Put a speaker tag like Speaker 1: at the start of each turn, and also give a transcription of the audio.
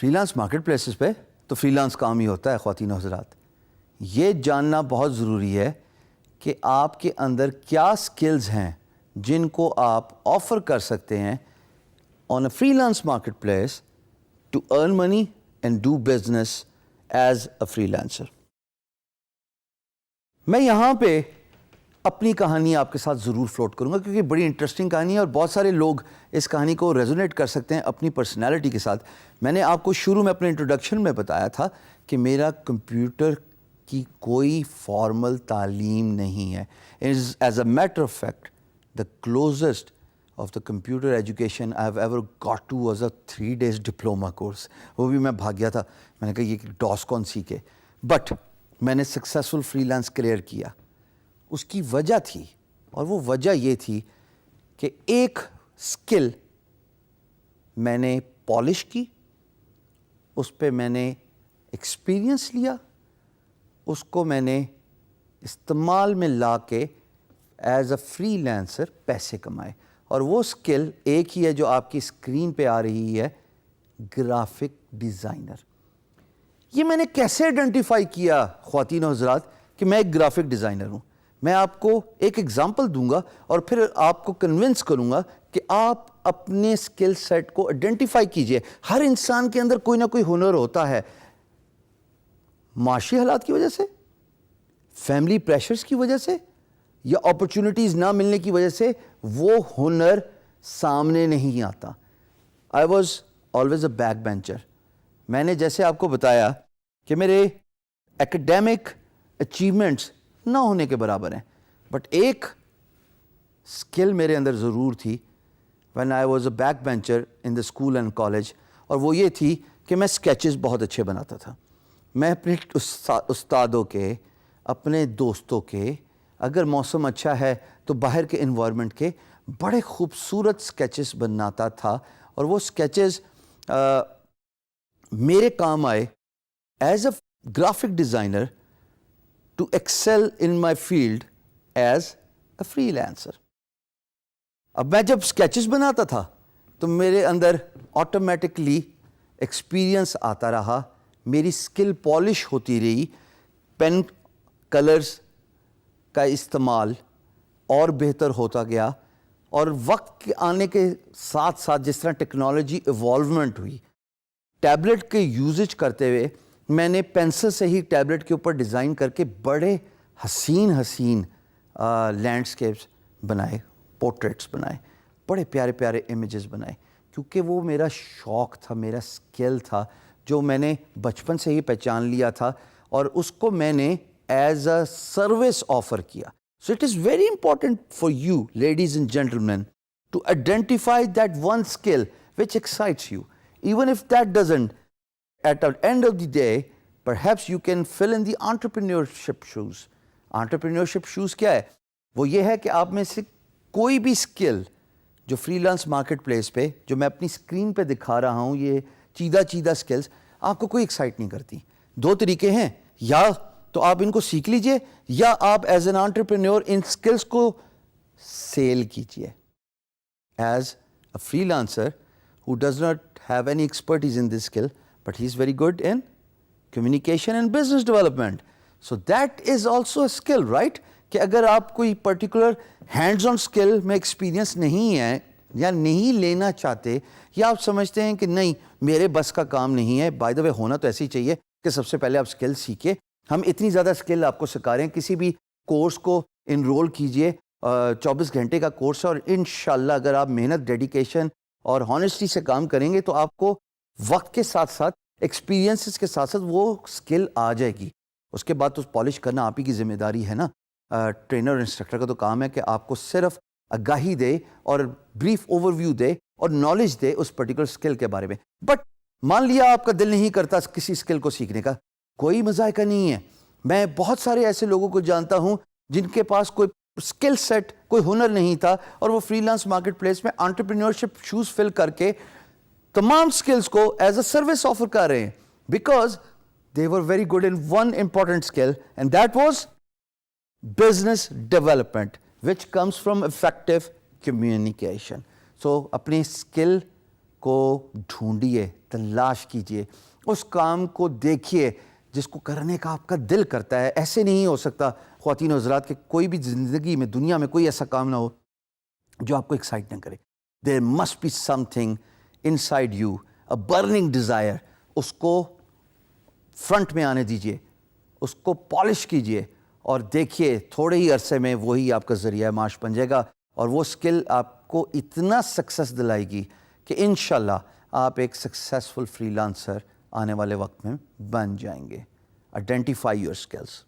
Speaker 1: Free lance market places پہ تو free lance کام ہی ہوتا ہے خواتین و حضرات. یہ جاننا بہت ضروری ہے کہ آپ کے اندر کیا سکلز ہیں جن کو آپ آفر کر سکتے ہیں on a freelance marketplace to earn money and do business as a freelancer. میں یہاں پہ اپنی کہانی آپ کے ساتھ ضرور فلوٹ کروں گا کیونکہ بڑی انٹرسٹنگ کہانی ہے اور بہت سارے لوگ اس کہانی کو ریزونیٹ کر سکتے ہیں اپنی پرسنالٹی کے ساتھ. میں نے آپ کو شروع میں اپنے انٹروڈکشن میں بتایا تھا کہ میرا کمپیوٹر کی کوئی فارمل تعلیم نہیں ہے. As a matter of fact the closest of the computer education I have ever got to was a 3 days diploma course. وہ بھی میں بھاگ گیا تھا. میں نے کہا یہ ڈاس کون سیکھے. بٹ میں نے سکسیزفل فری لانس کلیئر کیا. اس کی وجہ تھی اور وہ وجہ یہ تھی کہ ایک سکل میں نے پالش کی, اس پہ میں نے ایکسپیرئنس لیا, اس کو میں نے استعمال میں لا کے ایز اے فری لانسر پیسے کمائے. اور وہ سکل ایک ہی ہے جو آپ کی اسکرین پہ آ رہی ہے, گرافک ڈیزائنر. یہ میں نے کیسے آئیڈینٹیفائی کیا خواتین و حضرات کہ میں ایک گرافک ڈیزائنر ہوں؟ میں آپ کو ایک ایگزامپل دوں گا اور پھر آپ کو کنونس کروں گا کہ آپ اپنے سکل سیٹ کو آئیڈینٹیفائی کیجئے. ہر انسان کے اندر کوئی نہ کوئی ہنر ہوتا ہے. معاشی حالات کی وجہ سے, فیملی پریشرز کی وجہ سے, یا اپرچونٹیز نہ ملنے کی وجہ سے وہ ہنر سامنے نہیں آتا. I was always a back bencher. میں نے جیسے آپ کو بتایا کہ میرے ایکڈیمک اچیومنٹس نہ ہونے کے برابر ہیں, بٹ ایک سکل میرے اندر ضرور تھی when I was a back bencher in the school and college, اور وہ یہ تھی کہ میں اسکیچز بہت اچھے بناتا تھا. میں اپنے استادوں کے, اپنے دوستوں کے, اگر موسم اچھا ہے تو باہر کے انوائرمنٹ کے بڑے خوبصورت اسکیچز بناتا تھا. اور وہ اسکیچز میرے کام آئے as a graphic designer to excel in my field as a freelancer. اب میں جب اسکیچز بناتا تھا تو میرے اندر آٹومیٹکلی ایکسپیرئنس آتا رہا, میری اسکل پالش ہوتی رہی, پین کلرز کا استعمال اور بہتر ہوتا گیا. اور وقت کے آنے کے ساتھ ساتھ جس طرح ٹیکنالوجی ایوالومنٹ ہوئی, ٹیبلٹ کے یوزج کرتے ہوئے میں نے پینسل سے ہی ٹیبلٹ کے اوپر ڈیزائن کر کے بڑے حسین لینڈسکیپس بنائے, پورٹریٹس بنائے, بڑے پیارے پیارے امیجز بنائے, کیونکہ وہ میرا شوق تھا, میرا سکل تھا جو میں نے بچپن سے ہی پہچان لیا تھا اور اس کو میں نے ایز اے سروس آفر کیا. So it is very important for you ladies and gentlemen to identify that one skill which excites you. Even if that doesn't, at the end of the day, perhaps you can fill in the entrepreneurship shoes. Entrepreneurship shoes کیا ہے؟ وہ یہ ہے کہ آپ میں سے کوئی بھی اسکل جو فری لانس مارکیٹ پلیس پہ جو میں اپنی اسکرین پہ دکھا رہا ہوں, یہ چیدہ اسکلز آپ کو کوئی ایکسائٹ نہیں کرتی. 2 طریقے ہیں, یا تو آپ ان کو سیکھ لیجئے یا آپ as an entrepreneur in skills کو سیل کیجئے. As a free lancer who does not have any expertise in this skill, but he's very good in communication and business development. So that is also a skill, right? کہ اگر آپ کوئی particular hands on skill میں experience نہیں ہے یا نہیں لینا چاہتے, یا آپ سمجھتے ہیں کہ نہیں میرے بس کا کام نہیں ہے, بائی دا وے ہونا تو ایسے ہی چاہیے کہ سب سے پہلے آپ اسکل سیکھیں. ہم اتنی زیادہ اسکل آپ کو سکھا رہے ہیں, کسی بھی کورس کو انرول کیجئے, 24 گھنٹے کا کورس ہے, اور انشاءاللہ اگر آپ محنت, ڈیڈیکیشن اور ہانیسٹی سے کام کریں گے تو آپ کو وقت کے ساتھ ساتھ ایکسپیرینسز کے ساتھ ساتھ وہ اسکل آ جائے گی. اس کے بعد تو پالش کرنا آپ ہی کی ذمہ داری ہے نا. ٹرینر اور انسٹرکٹر کا تو کام ہے کہ آپ کو صرف آگاہی دے اور بریف اوور ویو دے اور نالج دے اس پرٹیکولر اسکل کے بارے میں. بٹ مان لیا آپ کا دل نہیں کرتا کسی اسکل کو سیکھنے کا, کوئی مذائقہ نہیں ہے. میں بہت سارے ایسے لوگوں کو جانتا ہوں جن کے پاس کوئی اسکل سیٹ, کوئی ہنر نہیں تھا, اور وہ فری لانس مارکیٹ پلیس میں انٹرپرینورشپ شوز فل کر کے تمام اسکلز کو ایز اے سروس آفر کر رہے ہیں, because they were very good in one important skill, and that was business development, which comes from effective communication. So اپنی skill کو ڈھونڈیے, تلاش کیجئے, اس کام کو دیکھیے جس کو کرنے کا آپ کا دل کرتا ہے. ایسے نہیں ہو سکتا خواتین و حضرات کہ کوئی بھی زندگی میں, دنیا میں کوئی ایسا کام نہ ہو جو آپ کو ایکسائٹ نہ کرے. There must be something inside you, a burning desire. اس کو فرنٹ میں آنے دیجئے, اس کو پالش کیجئے اور دیکھیے تھوڑے ہی عرصے میں وہی آپ کا ذریعہ معاش بن جائے گا, اور وہ اسکل آپ کو اتنا سکسیس دلائے گی کہ انشاءاللہ آپ ایک سکسیسفل فری لانسر آنے والے وقت میں بن جائیں گے. Identify your skills.